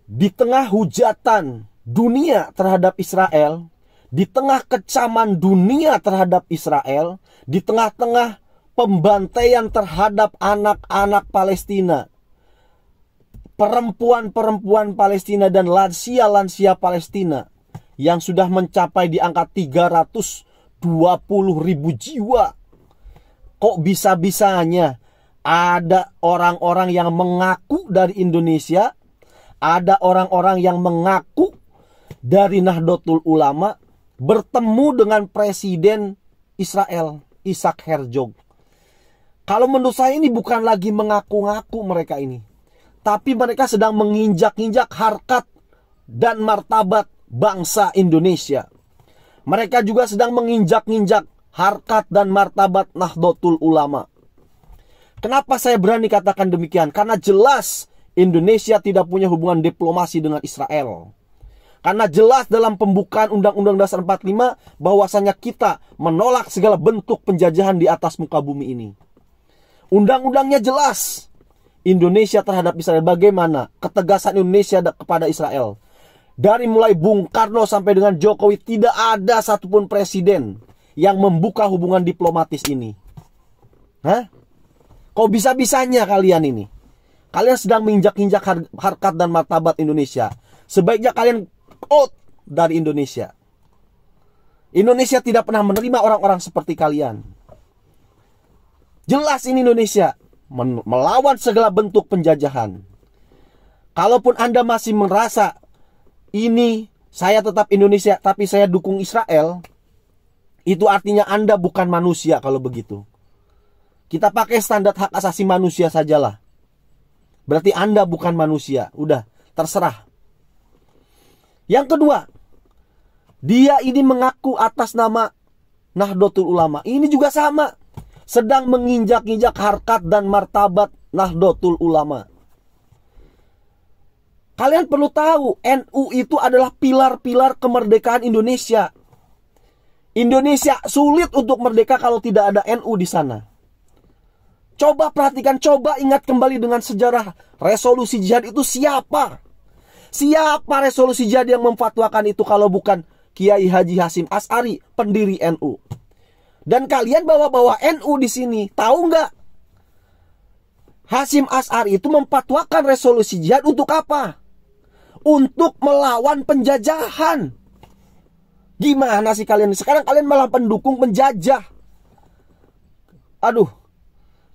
Di tengah hujatan dunia terhadap Israel, di tengah kecaman dunia terhadap Israel, di tengah-tengah pembantaian terhadap anak-anak Palestina, perempuan-perempuan Palestina dan lansia-lansia Palestina yang sudah mencapai di angka 320.000 jiwa. Kok bisa-bisanya ada orang-orang yang mengaku dari Indonesia, ada orang-orang yang mengaku dari Nahdlatul Ulama bertemu dengan Presiden Israel, Isaac Herzog. Kalau menurut saya ini bukan lagi mengaku-ngaku mereka ini, tapi mereka sedang menginjak-injak harkat dan martabat bangsa Indonesia. Mereka juga sedang menginjak-injak harkat dan martabat Nahdlatul Ulama. Kenapa saya berani katakan demikian? Karena jelas Indonesia tidak punya hubungan diplomasi dengan Israel. Karena jelas dalam pembukaan Undang-Undang Dasar 45 bahwasanya kita menolak segala bentuk penjajahan di atas muka bumi ini. Undang-undangnya jelas. Indonesia terhadap Israel, bagaimana ketegasan Indonesia kepada Israel. Dari mulai Bung Karno sampai dengan Jokowi, tidak ada satupun presiden yang membuka hubungan diplomatis ini. Hah? Kok bisa-bisanya kalian ini? Kalian sedang menginjak-injak harkat dan martabat Indonesia. Sebaiknya kalian out dari Indonesia. Indonesia tidak pernah menerima orang-orang seperti kalian. Jelas ini Indonesia melawan segala bentuk penjajahan. Kalaupun Anda masih merasa ini saya tetap Indonesia tapi saya dukung Israel, itu artinya Anda bukan manusia kalau begitu. Kita pakai standar hak asasi manusia sajalah. Berarti Anda bukan manusia. Udah, terserah. Yang kedua, dia ini mengaku atas nama Nahdlatul Ulama. Ini juga sama. Sedang menginjak-injak harkat dan martabat Nahdlatul Ulama. Kalian perlu tahu, NU itu adalah pilar-pilar kemerdekaan Indonesia. Indonesia sulit untuk merdeka kalau tidak ada NU di sana. Coba perhatikan, coba ingat kembali dengan sejarah resolusi jihad itu siapa? Siapa resolusi jihad yang memfatwakan itu kalau bukan Kiai Haji Hasyim Asy'ari, pendiri NU? Dan kalian bawa-bawa NU di sini, tahu nggak? Hasyim Asy'ari itu memfatwakan resolusi jihad untuk apa? Untuk melawan penjajahan. Gimana sih kalian? Sekarang kalian malah pendukung penjajah. Aduh.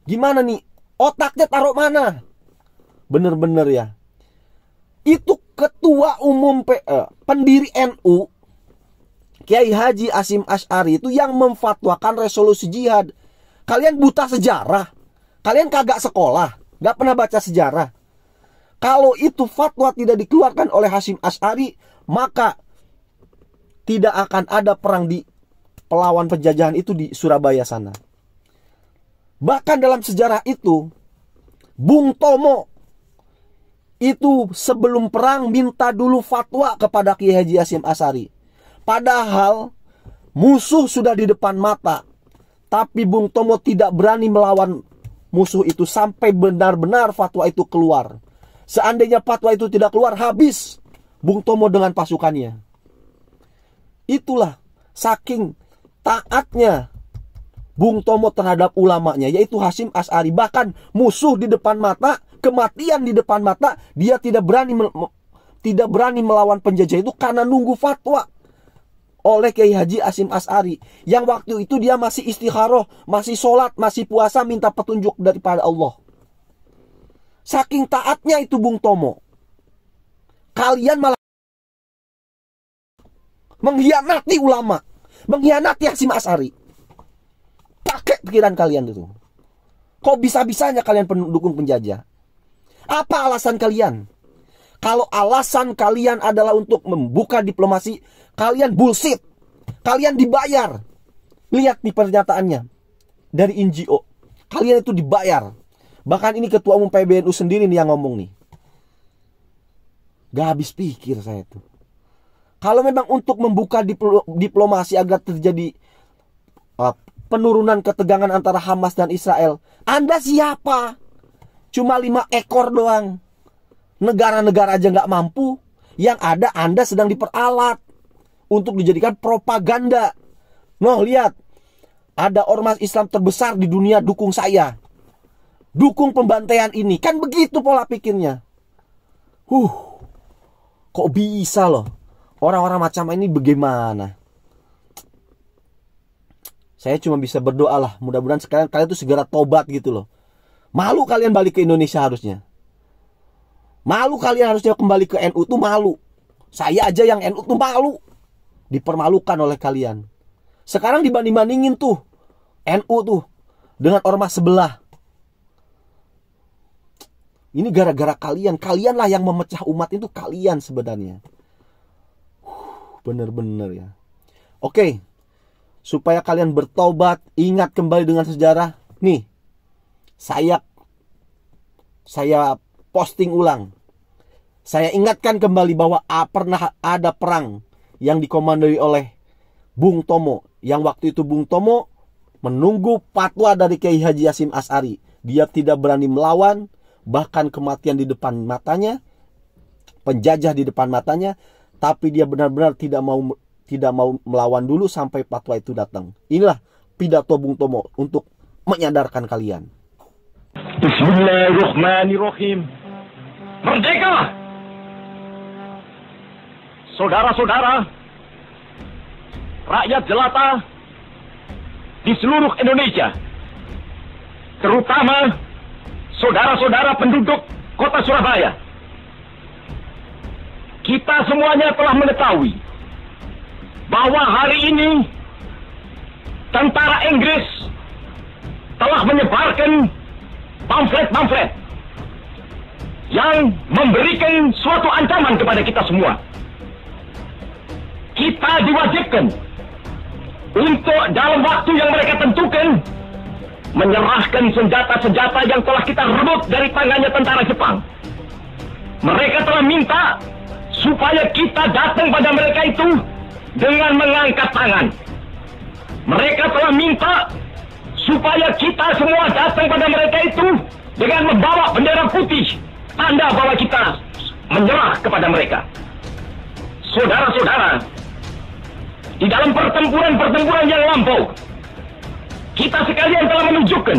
Gimana nih? Otaknya taruh mana? Bener-bener ya. Itu ketua umum pendiri NU, Kiai Haji Hasyim Asy'ari itu yang memfatwakan resolusi jihad. Kalian buta sejarah. Kalian kagak sekolah. Gak pernah baca sejarah. Kalau itu fatwa tidak dikeluarkan oleh Hasyim Asy'ari, maka tidak akan ada perang di pelawan penjajahan itu di Surabaya sana. Bahkan dalam sejarah itu, Bung Tomo itu sebelum perang minta dulu fatwa kepada Kiai Haji Hasyim Asy'ari. Padahal musuh sudah di depan mata, tapi Bung Tomo tidak berani melawan musuh itu sampai benar-benar fatwa itu keluar. Seandainya fatwa itu tidak keluar, habis Bung Tomo dengan pasukannya. Itulah saking taatnya Bung Tomo terhadap ulamanya, yaitu Hasyim Asy'ari. Bahkan musuh di depan mata, kematian di depan mata, dia tidak berani melawan penjajah itu karena nunggu fatwa oleh Kiai Haji Hasyim Asy'ari. Yang waktu itu dia masih istikharah, masih sholat, masih puasa, minta petunjuk daripada Allah. Saking taatnya itu Bung Tomo. Kalian malah mengkhianati ulama, mengkhianati Hasyim Asy'ari. Pakai pikiran kalian itu. Kok bisa-bisanya kalian pendukung penjajah? Apa alasan kalian? Kalau alasan kalian adalah untuk membuka diplomasi, kalian bullshit. Kalian dibayar. Lihat nih pernyataannya dari NGO. Kalian itu dibayar. Bahkan ini ketua umum PBNU sendiri nih yang ngomong nih. Gak habis pikir saya tuh. Kalau memang untuk membuka diplomasi agar terjadi penurunan ketegangan antara Hamas dan Israel, Anda siapa? Cuma 5 ekor doang. Negara-negara aja nggak mampu. Yang ada Anda sedang diperalat untuk dijadikan propaganda. Noh, lihat. Ada ormas Islam terbesar di dunia dukung saya. Dukung pembantaian ini. Kan begitu pola pikirnya. Kok bisa loh. Orang-orang macam ini bagaimana? Saya cuma bisa berdoa lah. Mudah-mudahan sekarang kalian tuh segera tobat gitu loh. Malu kalian balik ke Indonesia harusnya. Malu kalian harusnya kembali ke NU tuh malu. Saya aja yang NU tuh malu. Dipermalukan oleh kalian. Sekarang dibanding-bandingin tuh NU tuh dengan ormas sebelah. Ini gara-gara kalian. Kalianlah yang memecah umat itu, kalian sebenarnya. Bener-bener ya. Oke. Supaya kalian bertobat, ingat kembali dengan sejarah. Nih. Saya posting ulang. Saya ingatkan kembali bahwa pernah ada perang yang dikomandoi oleh Bung Tomo. Yang waktu itu Bung Tomo menunggu fatwa dari Kiai Haji Hashim Asy'ari. Dia tidak berani melawan, bahkan kematian di depan matanya, penjajah di depan matanya, tapi dia benar-benar tidak mau melawan dulu sampai fatwa itu datang. Inilah pidato Bung Tomo untuk menyadarkan kalian. Bismillahirrahmanirrahim. Merdeka! Saudara-saudara, rakyat jelata di seluruh Indonesia, terutama saudara-saudara penduduk kota Surabaya, kita semuanya telah mengetahui bahwa hari ini tentara Inggris telah menyebarkan pamflet-pamflet yang memberikan suatu ancaman kepada kita semua. Kita diwajibkan untuk dalam waktu yang mereka tentukan menyerahkan senjata-senjata yang telah kita rebut dari tangannya tentara Jepang. Mereka telah minta supaya kita datang pada mereka itu dengan mengangkat tangan. Mereka telah minta supaya kita semua datang pada mereka itu dengan membawa bendera putih, tanda bahwa kita menyerah kepada mereka. Saudara-saudara, di dalam pertempuran-pertempuran yang lampau, kita sekalian telah menunjukkan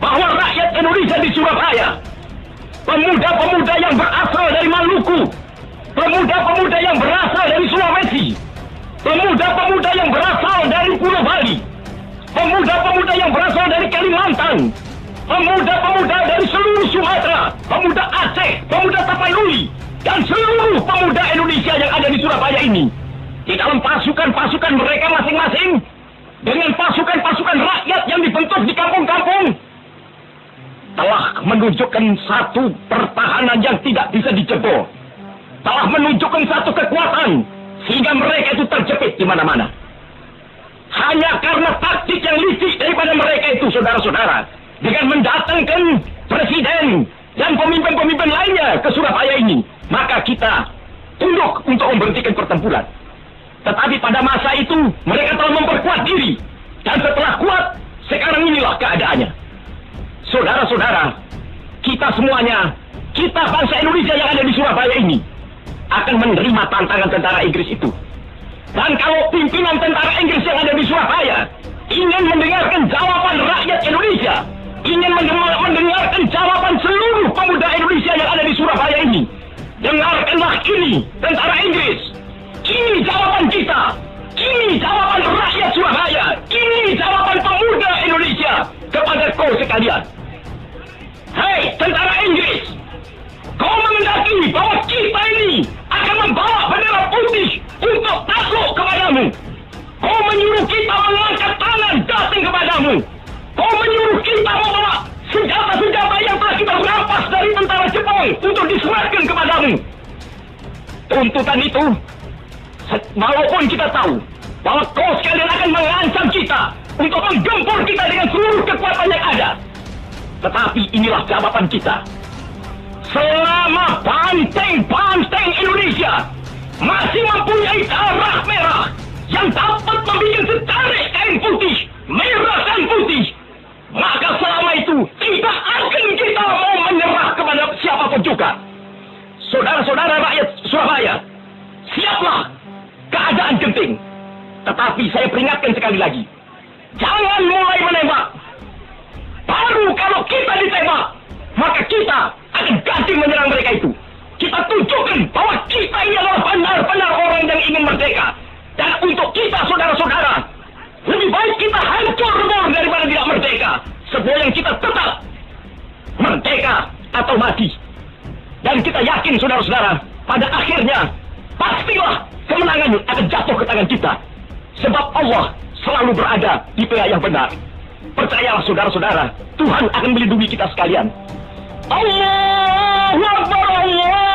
bahwa rakyat Indonesia di Surabaya, pemuda-pemuda yang berasal dari Maluku, pemuda-pemuda yang berasal dari Sulawesi, pemuda-pemuda yang berasal dari Pulau Bali, pemuda-pemuda yang berasal dari Kalimantan, pemuda-pemuda dari seluruh Sumatera, pemuda Aceh, pemuda Tapanuli, dan seluruh pemuda Indonesia yang ada di Surabaya ini, di dalam pasukan-pasukan mereka masing-masing, dengan pasukan-pasukan rakyat yang dibentuk di kampung-kampung, telah menunjukkan satu pertahanan yang tidak bisa dijebol, telah menunjukkan satu kekuatan sehingga mereka itu terjepit di mana-mana. Hanya karena taktik yang licik daripada mereka itu, saudara-saudara, dengan mendatangkan presiden dan pemimpin-pemimpin lainnya ke Surabaya ini, maka kita tunduk untuk memberhentikan pertempuran. Tetapi pada masa itu mereka telah memperkuat diri, dan setelah kuat, sekarang inilah keadaannya. Saudara-saudara, kita semuanya, kita bangsa Indonesia yang ada di Surabaya ini, akan menerima tantangan tentara Inggris itu. Dan kalau pimpinan tentara Inggris yang ada di Surabaya ingin mendengarkan jawaban rakyat Indonesia, ingin mendengarkan jawaban seluruh pemuda Indonesia yang ada di Surabaya ini, dengarkanlah ini, tentara Inggris. Ini jawaban kita. Ini jawaban rakyat Surabaya. Ini jawaban pemuda Indonesia kepada kau sekalian. Hei, tentara Inggris, kau mengendaki bahwa kita ini akan membawa bendera putih untuk takluk kepadamu. Kau menyuruh kita mengangkat tangan datang kepadamu. Kau menyuruh kita membawa senjata-senjata yang telah kita rampas dari tentara Jepang untuk diserahkan kepadamu. Tuntutan itu, walaupun kita tahu bahwa kau sekalian akan mengancam kita untuk menggempur kita dengan seluruh kekuatan yang ada, tetapi inilah jawaban kita. Selama banteng-banteng Indonesia masih mempunyai darah merah yang dapat membuat setarik kain putih, merah dan putih, maka selama itu tidak akan kita mau menyerah kepada siapapun juga. Surabaya. Siaplah, keadaan genting. Tetapi saya peringatkan sekali lagi, jangan mulai menembak. Baru kalau kita ditembak, maka kita akan ganti menyerang mereka itu. Kita tunjukkan bahwa kita ini adalah benar-benar orang yang ingin merdeka. Dan untuk kita, saudara-saudara, lebih baik kita hancur daripada tidak merdeka. Sebuah yang kita tetap merdeka atau mati. Dan kita yakin, saudara-saudara, pada akhirnya pastilah kemenangan akan jatuh ke tangan kita. Sebab Allah selalu berada di pihak yang benar. Percayalah, saudara-saudara, Tuhan akan melindungi kita sekalian. Allahu Akbar, Allah.